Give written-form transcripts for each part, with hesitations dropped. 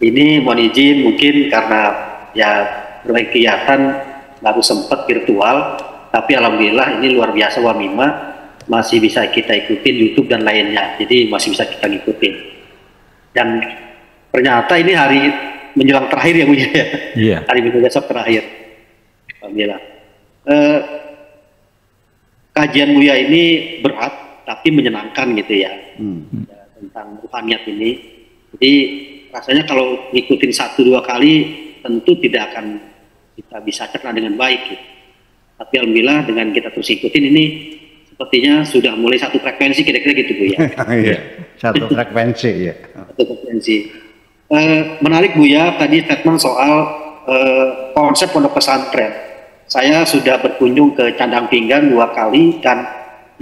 Ini mohon izin mungkin karena ya berbagai kegiatan baru sempat virtual, tapi alhamdulillah ini luar biasa Wamima masih bisa kita ikutin YouTube dan lainnya, jadi masih bisa kita ngikutin. Dan ternyata ini hari menjelang terakhir ya Bu ya, Iya. hari minggu besok terakhir, alhamdulillah. Kajian Buya ini berat tapi menyenangkan gitu ya, ya tentang ruhaniyat ini. Jadi rasanya kalau ngikutin 1-2 kali tentu tidak akan kita bisa cerna dengan baik gitu. Tapi alhamdulillah dengan kita terus ikutin ini sepertinya sudah mulai satu frekuensi kira-kira gitu Bu ya. Iya, satu frekuensi ya. Satu frekuensi. Menarik Bu ya tadi statement soal konsep pondok pesantren. Saya sudah berkunjung ke Candang Pinggan 2 kali dan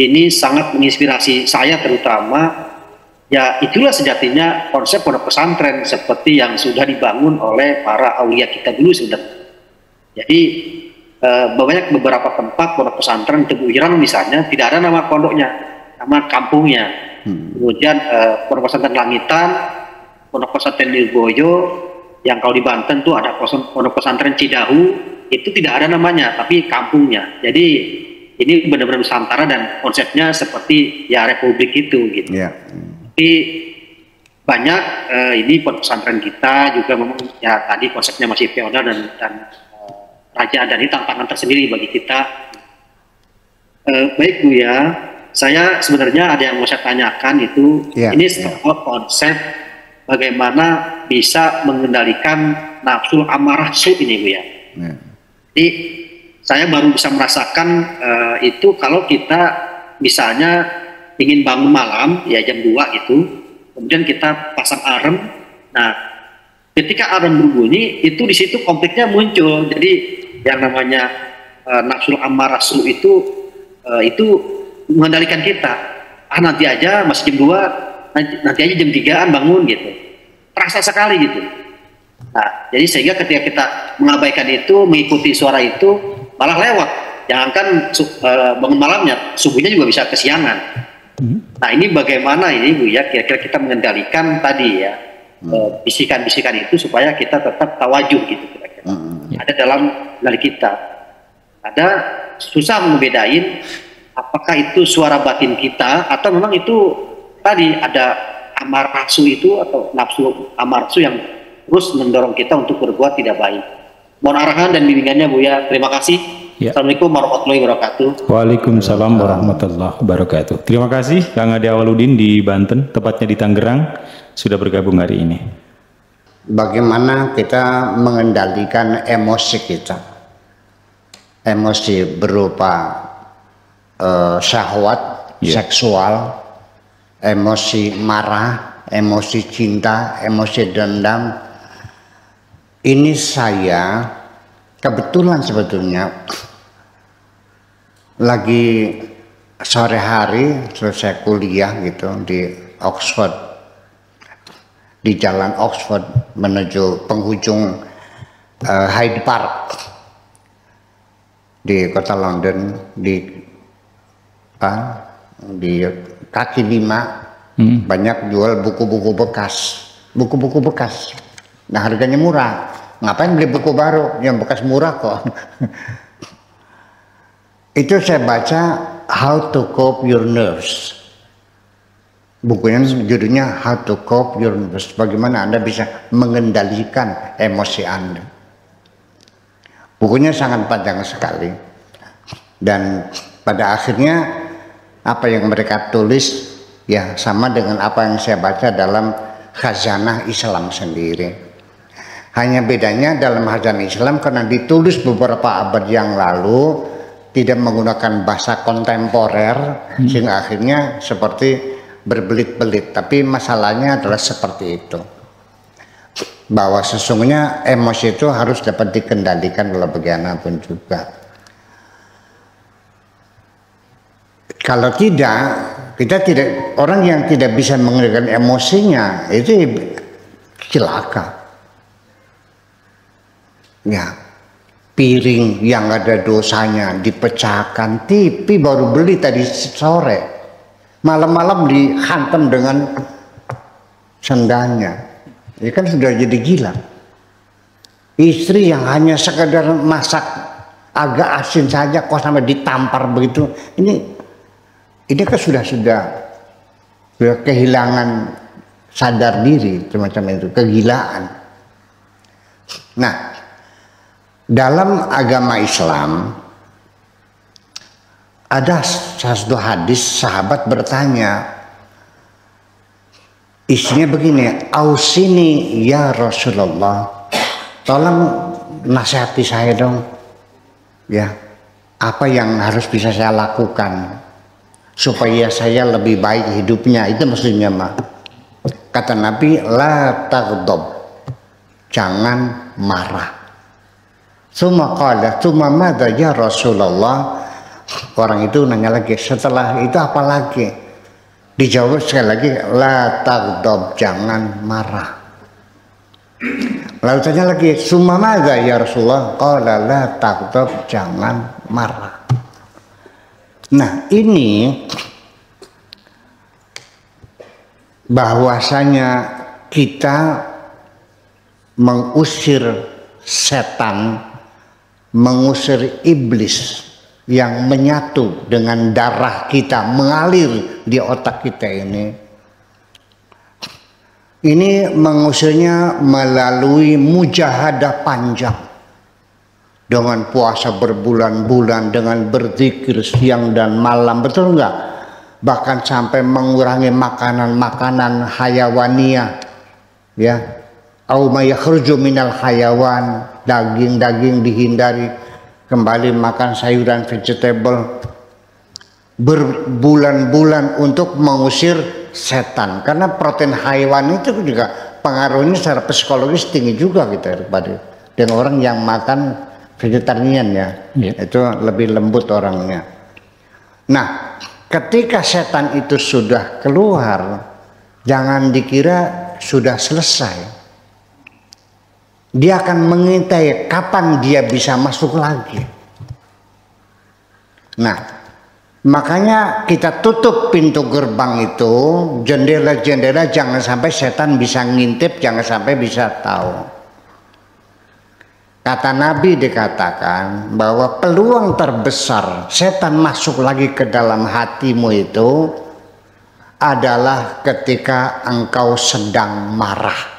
ini sangat menginspirasi saya terutama. Ya itulah sejatinya konsep pondok pesantren seperti yang sudah dibangun oleh para aulia kita dulu sudah. Jadi banyak beberapa tempat pondok pesantren Tebu Irang misalnya tidak ada nama pondoknya, nama kampungnya. Kemudian pondok pesantren Langitan, pondok pesantren Lirboyo, yang kalau di Banten tuh ada pondok pesantren Cidahu, itu tidak ada namanya tapi kampungnya. Jadi ini benar-benar Nusantara dan konsepnya seperti ya republik itu gitu. Yeah. Tapi banyak ini pesantren kita juga memang ya tadi konsepnya masih feodal dan raja, dan ini tantangan tersendiri bagi kita. Baik Bu ya, saya sebenarnya ada yang mau saya tanyakan itu, ini soal konsep bagaimana bisa mengendalikan nafsu amarah su ini Bu ya. Jadi saya baru bisa merasakan itu kalau kita misalnya ingin bangun malam ya jam 2 gitu, kemudian kita pasang alarm. Nah, ketika alarm berbunyi itu di situ konfliknya muncul. Jadi yang namanya nafsu amarah su itu mengendalikan kita. Nanti aja masih jam 2, nanti aja jam 3-an bangun gitu. Terasa sekali gitu. Nah, jadi sehingga ketika kita mengabaikan itu, mengikuti suara itu malah lewat. Jangankan bangun malamnya, subuhnya juga bisa kesiangan. Nah ini bagaimana ini Bu ya kira-kira kita mengendalikan tadi ya bisikan-bisikan itu supaya kita tetap tawajuh gitu kira-kira. Ada dalam kendali kita. Ada susah membedain apakah itu suara batin kita atau memang itu tadi ada amarsu itu atau nafsu amarsu yang terus mendorong kita untuk berbuat tidak baik. Mohon arahan dan bimbingannya Bu ya. Terima kasih. Ya. Assalamualaikum warahmatullahi wabarakatuh. Waalaikumsalam warahmatullahi wabarakatuh. Terima kasih Kang Ade Awaludin di Banten, tepatnya di Tangerang, sudah bergabung hari ini. Bagaimana kita mengendalikan emosi kita? Emosi berupa syahwat, seksual, emosi marah, emosi cinta, emosi dendam. Ini saya kebetulan sebetulnya lagi sore hari selesai kuliah gitu di Oxford, di jalan Oxford menuju penghujung Hyde Park di kota London, di kaki 5 banyak jual buku-buku bekas. Nah harganya murah. Ngapain beli buku baru yang bekas murah kok? Itu saya baca How to Cope Your Nerves. Bukunya judulnya How to Cope Your Nerves. Bagaimana Anda bisa mengendalikan emosi Anda. Bukunya sangat panjang sekali. Dan pada akhirnya apa yang mereka tulis ya sama dengan apa yang saya baca dalam Khazanah Islam sendiri. Hanya bedanya dalam Khazanah Islam karena ditulis beberapa abad yang lalu, tidak menggunakan bahasa kontemporer, sehingga akhirnya seperti berbelit-belit. Tapi masalahnya adalah seperti itu, bahwa sesungguhnya emosi itu harus dapat dikendalikan oleh bagaimanapun juga. Kalau tidak, orang yang tidak bisa mengendalikan emosinya itu celaka. Ya, piring yang ada dosanya dipecahkan, TV baru beli tadi sore, malam-malam dihantam dengan sendalnya. Ya kan sudah jadi gila. Istri yang hanya sekedar masak agak asin saja kok sampai ditampar begitu. Ini kan sudah kehilangan sadar diri semacam itu, kegilaan. Nah, dalam agama Islam ada satu hadis sahabat bertanya, isinya begini, "Ausini ya Rasulullah, tolong nasihati saya dong, ya, apa yang harus bisa saya lakukan supaya saya lebih baik hidupnya." Itu maksudnya mah. Kata Nabi, la taghdab, jangan marah. Summa qala, summa madza ya Rasulullah. Orang itu nanya lagi, setelah itu apa lagi? Dijawab sekali lagi, la taghdab, jangan marah. Lalu tanya lagi, summa madza ya Rasulullah? Qala la taghdab, jangan marah. Nah, ini bahwasanya kita mengusir setan, mengusir iblis yang menyatu dengan darah kita, mengalir di otak kita ini mengusirnya melalui mujahadah panjang, dengan puasa berbulan-bulan, dengan berzikir siang dan malam, betul enggak? Bahkan sampai mengurangi makanan-makanan hayawaniyah, ya, au ma yakhruju minal hayawan, daging-daging dihindari, kembali makan sayuran vegetable, berbulan-bulan untuk mengusir setan. Karena protein haiwan itu juga pengaruhnya secara psikologis tinggi juga gitu daripada dengan orang yang makan vegetarian, ya, itu lebih lembut orangnya. Nah, ketika setan itu sudah keluar, jangan dikira sudah selesai. Dia akan mengintai kapan dia bisa masuk lagi. Nah, makanya kita tutup pintu gerbang itu, jendela-jendela, jangan sampai setan bisa ngintip, jangan sampai bisa tahu. Kata Nabi dikatakan bahwa peluang terbesar setan masuk lagi ke dalam hatimu itu adalah ketika engkau sedang marah.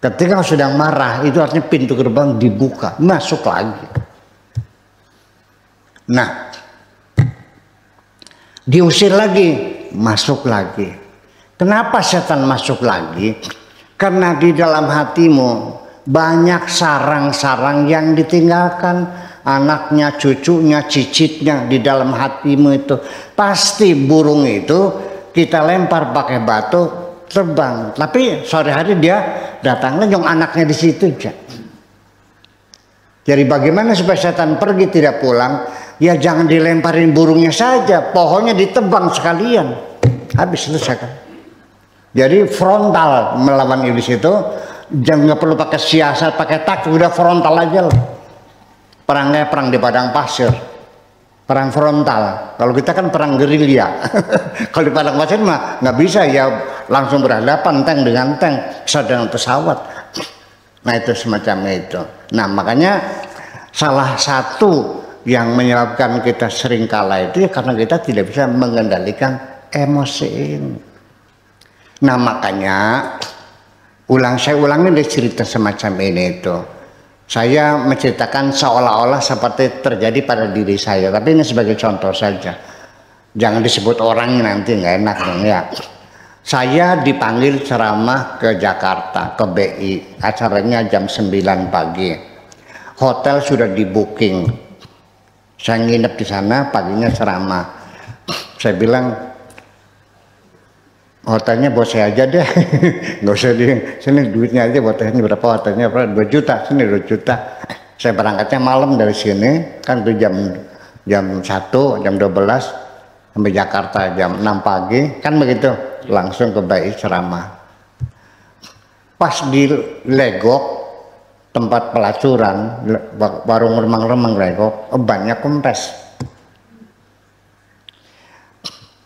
Ketika engkau sedang marah, itu artinya pintu gerbang dibuka, masuk lagi. Nah, diusir lagi, masuk lagi. Kenapa setan masuk lagi? Karena di dalam hatimu banyak sarang-sarang yang ditinggalkan, anaknya, cucunya, cicitnya di dalam hatimu itu. Pasti burung itu kita lempar pakai batu, terbang, tapi sore hari dia datangnya yang anaknya di situ aja. Jadi bagaimana supaya setan pergi tidak pulang? Ya jangan dilemparin burungnya saja, pohonnya ditebang sekalian, habis selesai kan. Jadi frontal melawan iblis itu. Jangan, nggak perlu pakai siasat, pakai taktik, udah frontal aja lah. Perangnya perang di padang pasir, perang frontal. Kalau kita kan perang gerilya. Kalau di padang pasir mah nggak bisa, ya langsung berhadapan tank dengan tank, pesawat dengan pesawat. Nah itu semacamnya itu. Nah makanya salah satu yang menyebabkan kita sering kalah itu ya karena kita tidak bisa mengendalikan emosi ini. Nah makanya saya ulangi deh cerita semacam ini itu. Saya menceritakan seolah-olah seperti terjadi pada diri saya, tapi ini sebagai contoh saja. Jangan disebut orangnya, nanti nggak enak dong ya. Saya dipanggil ceramah ke Jakarta, ke BI. Acaranya jam 9 pagi. Hotel sudah di booking. Saya nginep di sana, paginya ceramah. Saya bilang, hotelnya buat saya aja deh, nggak usah di sini, duitnya aja buat ini berapa, hotelnya berapa, 2 juta, sini 2 juta. Saya berangkatnya malam dari sini, kan itu jam 1, jam 12 sampai Jakarta jam 6 pagi, kan begitu, langsung ke BI ceramah. Pas di Legok, tempat pelacuran, warung remang-remang Legok, banyak kempes.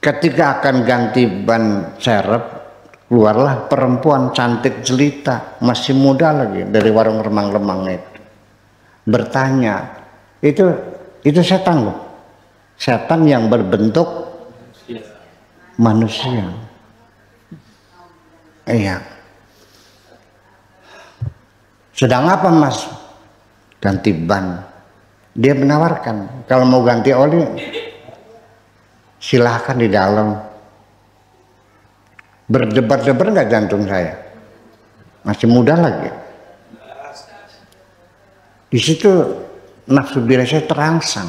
Ketika akan ganti ban serep, Keluarlah perempuan cantik jelita, masih muda lagi, dari warung remang-remang itu. Bertanya, itu setan loh. Setan yang berbentuk manusia. Iya. Sedang apa mas? Ganti ban. Dia menawarkan, kalau mau ganti oli, silahkan di dalam. Berdebar-debar nggak jantung saya, masih muda lagi. Di situ nafsu diri saya terangsang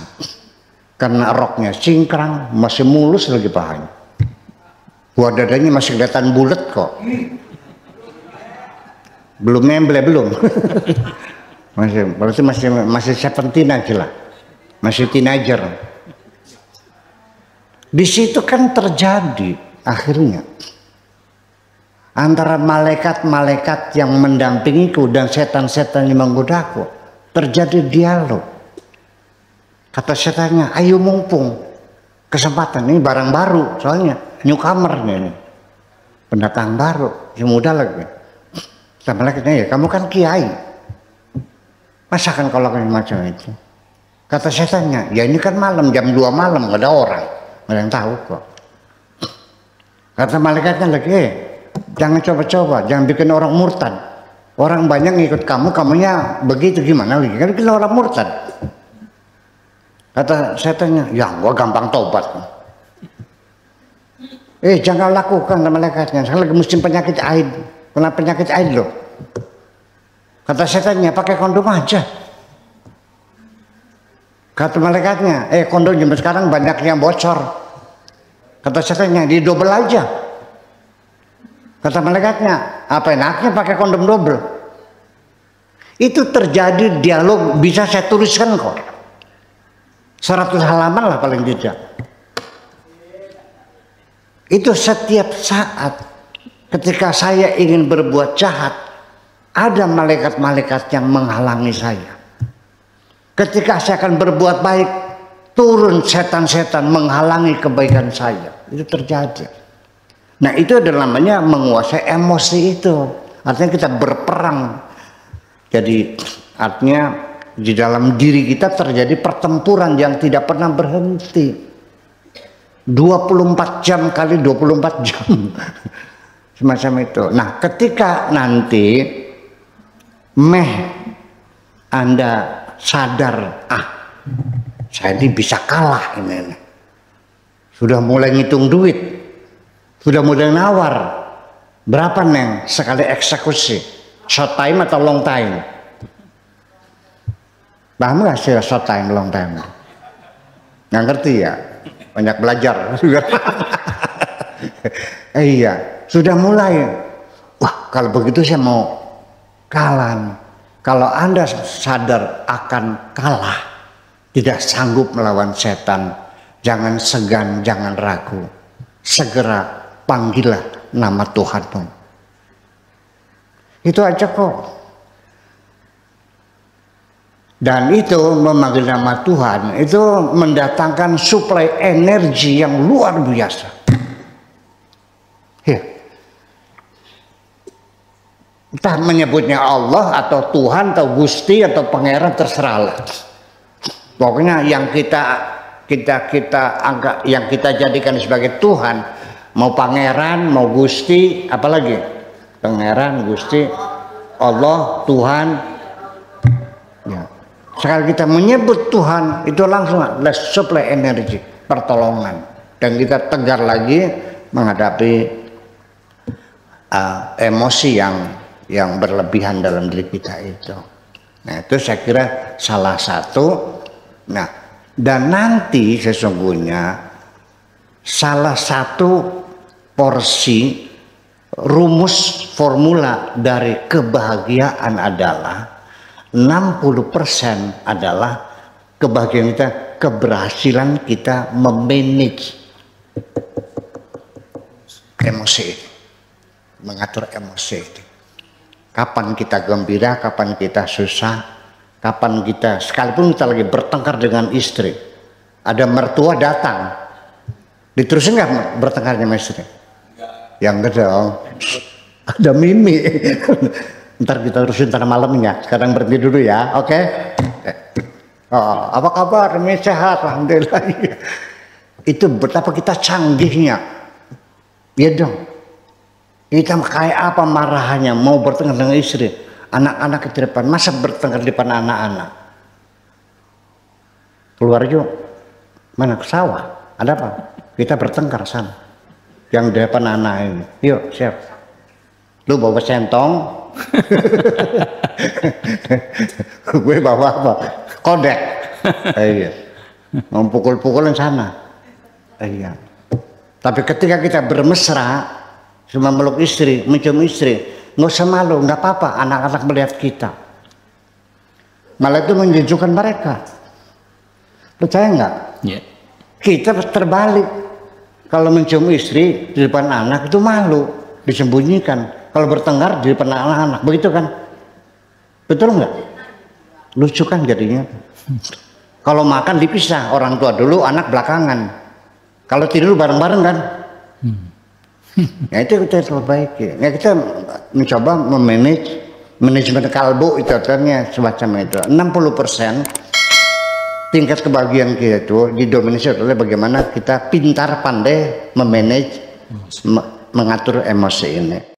karena roknya cingkrang, masih mulus lagi pahanya. Buah dadanya masih kelihatan bulat kok, belum nembel belum. Berarti masih 17 aja lah, masih teenager. Di situ kan terjadi akhirnya antara malaikat-malaikat yang mendampingiku dan setan-setan yang menggodaku terjadi dialog. Kata setannya, ayo mumpung kesempatan ini, barang baru soalnya, newcomer ini, pendatang baru, yang muda lagi. Kata malaikatnya, ya kamu kan kiai, masa kan kalau kayak macam itu. Kata setannya, ya ini kan malam, jam 2 malam, gak ada orang, gak ada yang tahu kok. Kata malaikatnya lagi, jangan coba-coba, jangan bikin orang murtad. Orang banyak ngikut kamu, kamunya begitu gimana lagi? Kan bikin orang murtad. Kata setannya, ya gua gampang tobat. Jangan lakukan, malaikatnya. Saya lagi musim penyakit aid, kena penyakit aid loh. Kata setannya, pakai kondom aja. Kata malaikatnya, kondom zaman sekarang banyak yang bocor. Kata setannya, di double aja. Kata malaikatnya, apa enaknya pakai kondom double? Itu terjadi dialog, bisa saya tuliskan kok. 100 halaman lah paling tidak. Itu setiap saat ketika saya ingin berbuat jahat, ada malaikat-malaikat yang menghalangi saya. Ketika saya akan berbuat baik, turun setan-setan menghalangi kebaikan saya. Itu terjadi. Nah itu adalah namanya menguasai emosi itu. Artinya kita berperang. Jadi artinya di dalam diri kita terjadi pertempuran yang tidak pernah berhenti. 24 jam kali 24 jam. Semacam itu. Nah ketika nanti Anda sadar, saya ini bisa kalah ini. Sudah mulai ngitung duit. Sudah mulai nawar, berapa neng sekali eksekusi, short time atau long time? Paham nggak sih short time, long time? Nggak ngerti ya, banyak belajar. Iya, sudah mulai. Wah, kalau begitu saya mau kalah. Kalau Anda sadar akan kalah, tidak sanggup melawan setan, jangan segan, jangan ragu, segera panggillah nama Tuhanmu. Itu aja kok. Dan itu memanggil nama Tuhan itu mendatangkan suplai energi yang luar biasa. Ya. Entah menyebutnya Allah atau Tuhan atau Gusti atau Pangeran, terserahlah. Pokoknya yang kita anggap, yang kita jadikan sebagai Tuhan, mau Pangeran, mau Gusti, apalagi Pangeran, Gusti, Allah, Tuhan. Ya. Sekali kita menyebut Tuhan, itu langsung ada suplai energi, pertolongan, dan kita tegar lagi menghadapi emosi yang berlebihan dalam diri kita itu. Nah itu saya kira salah satu. Nah dan nanti sesungguhnya salah satu porsi rumus formula dari kebahagiaan adalah 60% adalah kebahagiaan kita, keberhasilan kita memanage emosi, mengatur emosi. Kapan kita gembira, kapan kita susah, kapan kita, sekalipun kita lagi bertengkar dengan istri, ada mertua datang, diterusin nggak bertengkarnya sama istri? Yang kedong. Ada Mimi. Ntar kita urusin ntar malamnya. Sekarang berhenti dulu ya, oke? Oh, apa kabar? Mimi sehat, alhamdulillah. Itu betapa kita canggihnya. Ya dong. Kita kayak apa marahannya mau bertengkar dengan istri, anak-anak ke depan, masa bertengkar di depan anak-anak? Keluar yuk, mana ke sawah? Ada apa? Kita bertengkar sana. Yang di depan anak ini, yuk siap. Lu bawa sentong, gue bawa apa? Kodek. Iya. Mau pukul-pukulan sana. Iya. Tapi ketika kita bermesra, cuma meluk istri, mencium istri, nggak usah malu, nggak apa-apa anak-anak melihat kita. Malah itu menunjukkan mereka. Percaya nggak? Yeah. Kita terbalik. Kalau mencium istri di depan anak itu malu, disembunyikan. Kalau bertengkar di depan anak-anak, begitu kan? Betul nggak? Lucu kan jadinya. Kalau makan dipisah, orang tua dulu, anak belakangan. Kalau tidur bareng-bareng kan? Ya itu kita perbaiki. Ya kita mencoba memanage manajemen kalbu itu artinya semacam itu. 60% tingkat kebahagiaan kita itu didominasi oleh bagaimana kita pintar pandai memanage mengatur emosi ini.